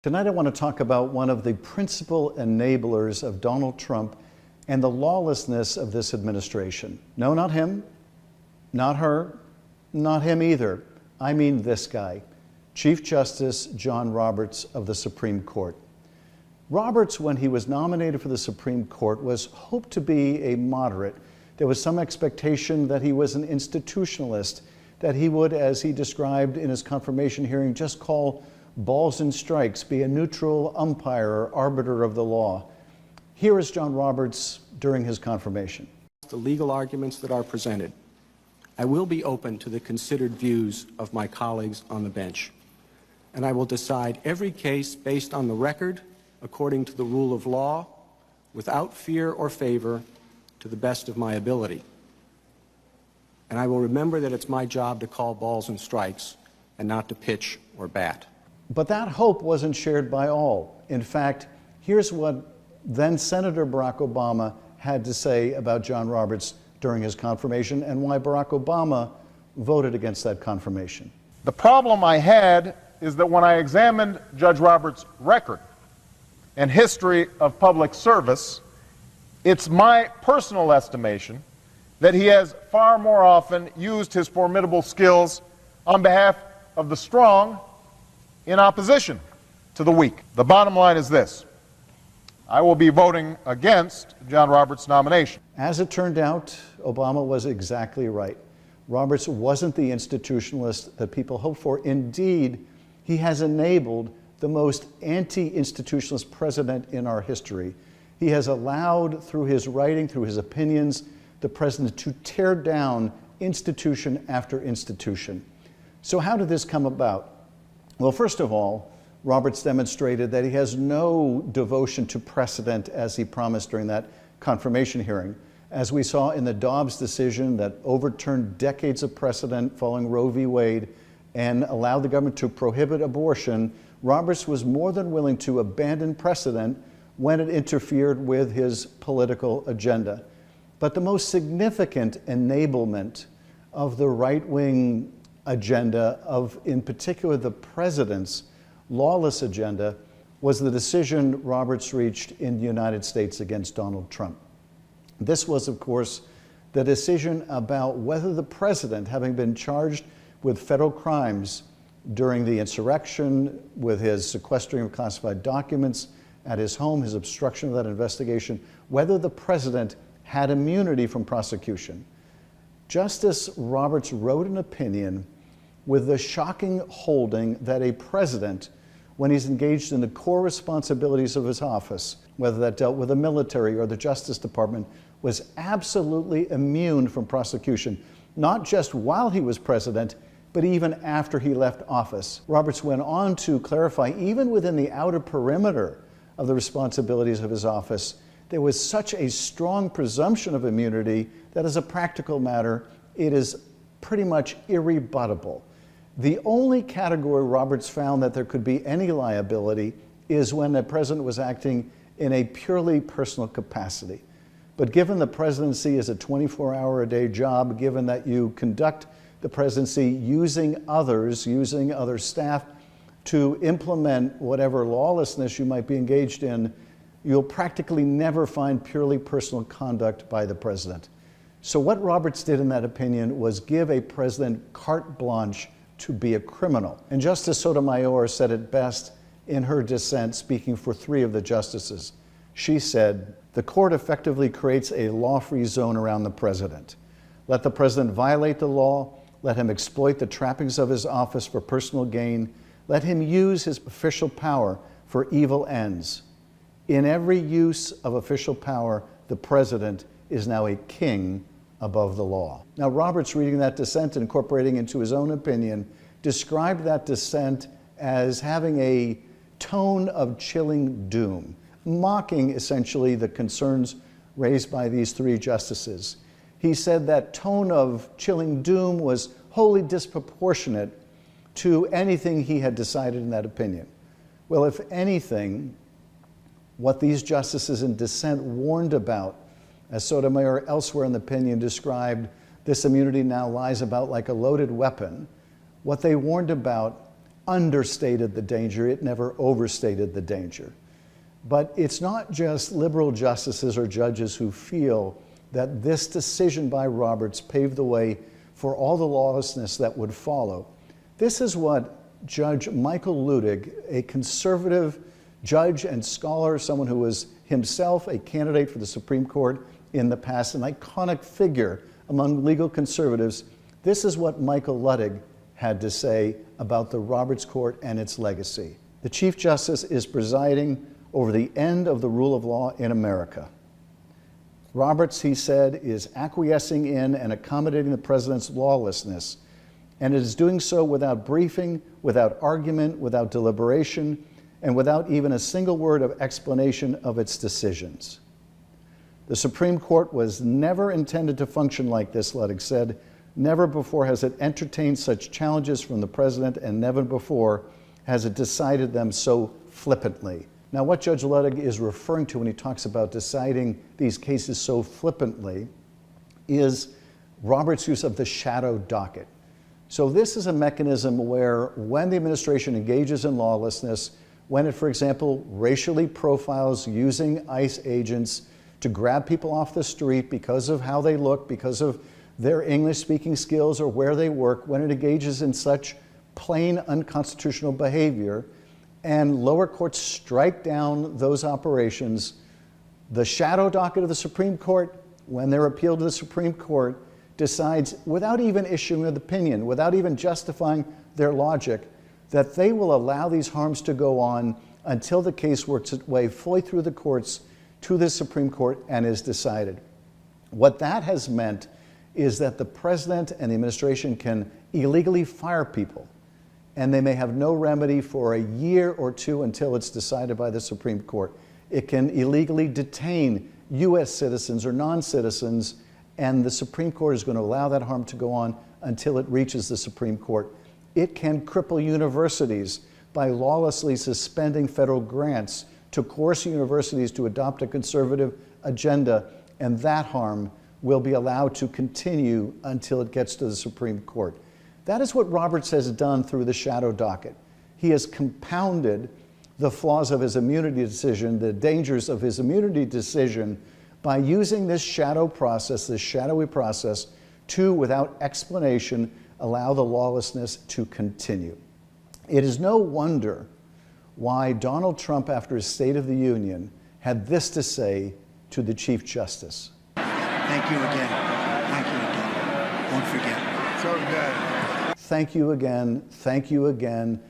Tonight I want to talk about one of the principal enablers of Donald Trump and the lawlessness of this administration. No, not him, not her, not him either. I mean this guy, Chief Justice John Roberts of the Supreme Court. Roberts, when he was nominated for the Supreme Court, was hoped to be a moderate. There was some expectation that he was an institutionalist, that he would, as he described in his confirmation hearing, just call balls and strikes, be a neutral umpire or arbiter of the law. Here is John Roberts during his confirmation. The legal arguments that are presented, I will be open to the considered views of my colleagues on the bench, and I will decide every case based on the record, according to the rule of law, without fear or favor, to the best of my ability. And I will remember that it's my job to call balls and strikes and not to pitch or bat. But that hope wasn't shared by all. In fact, here's what then Senator Barack Obama had to say about John Roberts during his confirmation and why Barack Obama voted against that confirmation. The problem I had is that when I examined Judge Roberts' record and history of public service, it's my personal estimation that he has far more often used his formidable skills on behalf of the strong in opposition to the weak. The bottom line is this: I will be voting against John Roberts' nomination. As it turned out, Obama was exactly right. Roberts wasn't the institutionalist that people hoped for. Indeed, he has enabled the most anti-institutionalist president in our history. He has allowed, through his writing, through his opinions, the president to tear down institution after institution. So how did this come about? Well, first of all, Roberts demonstrated that he has no devotion to precedent as he promised during that confirmation hearing. As we saw in the Dobbs decision that overturned decades of precedent following Roe v. Wade and allowed the government to prohibit abortion, Roberts was more than willing to abandon precedent when it interfered with his political agenda. But the most significant enablement of the right-wing agenda of, in particular, the president's lawless agenda was the decision Roberts reached in the United States against Donald Trump. This was, of course, the decision about whether the president, having been charged with federal crimes during the insurrection, with his sequestering of classified documents at his home, his obstruction of that investigation, whether the president had immunity from prosecution. Justice Roberts wrote an opinion with the shocking holding that a president, when he's engaged in the core responsibilities of his office, whether that dealt with the military or the Justice Department, was absolutely immune from prosecution, not just while he was president, but even after he left office. Roberts went on to clarify, even within the outer perimeter of the responsibilities of his office, there was such a strong presumption of immunity that as a practical matter, it is pretty much irrebuttable. The only category Roberts found that there could be any liability is when the president was acting in a purely personal capacity. But given the presidency is a 24-hour-a-day job, given that you conduct the presidency using others, using other staff to implement whatever lawlessness you might be engaged in, you'll practically never find purely personal conduct by the president. So what Roberts did in that opinion was give a president carte blanche to be a criminal. And Justice Sotomayor said it best in her dissent, speaking for three of the justices. She said, "The court effectively creates a law-free zone around the president. Let the president violate the law, let him exploit the trappings of his office for personal gain, let him use his official power for evil ends. In every use of official power, the president is now a king above the law." Now, Roberts, reading that dissent, incorporating into his own opinion, described that dissent as having a tone of chilling doom, mocking essentially the concerns raised by these three justices. He said that tone of chilling doom was wholly disproportionate to anything he had decided in that opinion. Well, if anything, what these justices in dissent warned about, as Sotomayor elsewhere in the opinion described, this immunity now lies about like a loaded weapon. What they warned about understated the danger. It never overstated the danger. But it's not just liberal justices or judges who feel that this decision by Roberts paved the way for all the lawlessness that would follow. This is what Judge Michael Luttig, a conservative judge and scholar, someone who was himself a candidate for the Supreme Court in the past, an iconic figure among legal conservatives, this is what Michael Luttig had to say about the Roberts Court and its legacy. The Chief Justice is presiding over the end of the rule of law in America. Roberts, he said, is acquiescing in and accommodating the president's lawlessness, and it is doing so without briefing, without argument, without deliberation, and without even a single word of explanation of its decisions. The Supreme Court was never intended to function like this, Luttig said. Never before has it entertained such challenges from the president, and never before has it decided them so flippantly. Now, what Judge Luttig is referring to when he talks about deciding these cases so flippantly is Roberts' use of the shadow docket. So this is a mechanism where when the administration engages in lawlessness, when it, for example, racially profiles using ICE agents to grab people off the street because of how they look, because of their English-speaking skills or where they work, when it engages in such plain unconstitutional behavior, and lower courts strike down those operations, the shadow docket of the Supreme Court, when they're appealed to the Supreme Court, decides, without even issuing an opinion, without even justifying their logic, that they will allow these harms to go on until the case works its way fully through the courts to the Supreme Court and is decided. What that has meant is that the president and the administration can illegally fire people, and they may have no remedy for a year or two until it's decided by the Supreme Court. It can illegally detain U.S. citizens or non-citizens, and the Supreme Court is going to allow that harm to go on until it reaches the Supreme Court. It can cripple universities by lawlessly suspending federal grants to coerce universities to adopt a conservative agenda, and that harm will be allowed to continue until it gets to the Supreme Court. That is what Roberts has done through the shadow docket. He has compounded the flaws of his immunity decision, the dangers of his immunity decision, by using this shadow process, this shadowy process, to, without explanation, allow the lawlessness to continue. It is no wonder why Donald Trump, after his State of the Union, had this to say to the Chief Justice. Thank you again. Thank you again. Won't forget. So good. Thank you again.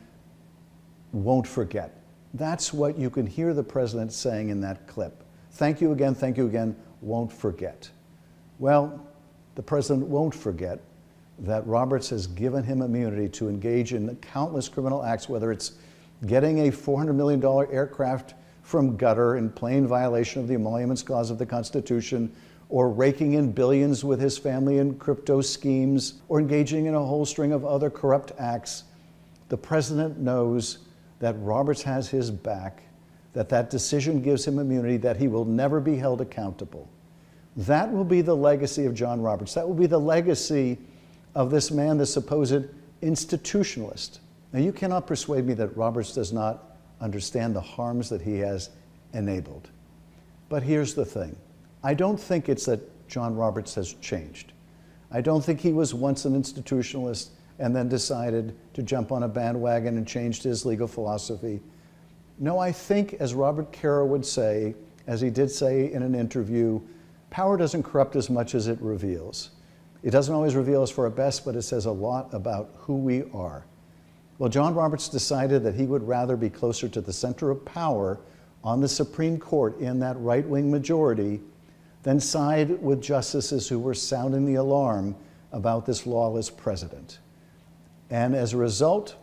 Won't forget. That's what you can hear the president saying in that clip. Thank you again, won't forget. Well, the president won't forget that Roberts has given him immunity to engage in countless criminal acts, whether it's getting a $400 million aircraft from gutter in plain violation of the Emoluments Clause of the Constitution, or raking in billions with his family in crypto schemes, or engaging in a whole string of other corrupt acts. The president knows that Roberts has his back, that decision gives him immunity, that he will never be held accountable. That will be the legacy of John Roberts. That will be the legacy of this man, the supposed institutionalist. Now, you cannot persuade me that Roberts does not understand the harms that he has enabled. But here's the thing. I don't think it's that John Roberts has changed. I don't think he was once an institutionalist and then decided to jump on a bandwagon and changed his legal philosophy. No, I think, as Robert Caro would say, as he did say in an interview, power doesn't corrupt as much as it reveals. It doesn't always reveal us for our best, but it says a lot about who we are. Well, John Roberts decided that he would rather be closer to the center of power on the Supreme Court in that right-wing majority than side with justices who were sounding the alarm about this lawless president. And as a result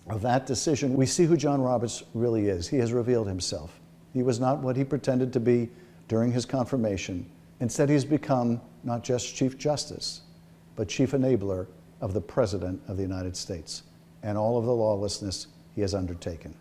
of that decision, we see who John Roberts really is. He has revealed himself. He was not what he pretended to be during his confirmation. Instead, he's become not just Chief Justice, but Chief Enabler of the President of the United States and all of the lawlessness he has undertaken.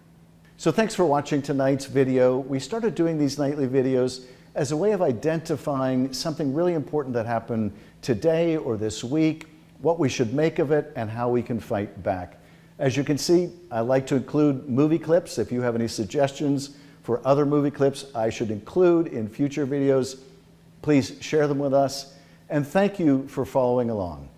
So thanks for watching tonight's video. We started doing these nightly videos as a way of identifying something really important that happened today or this week, what we should make of it, and how we can fight back. As you can see, I like to include movie clips. If you have any suggestions for other movie clips I should include in future videos, please share them with us. And thank you for following along.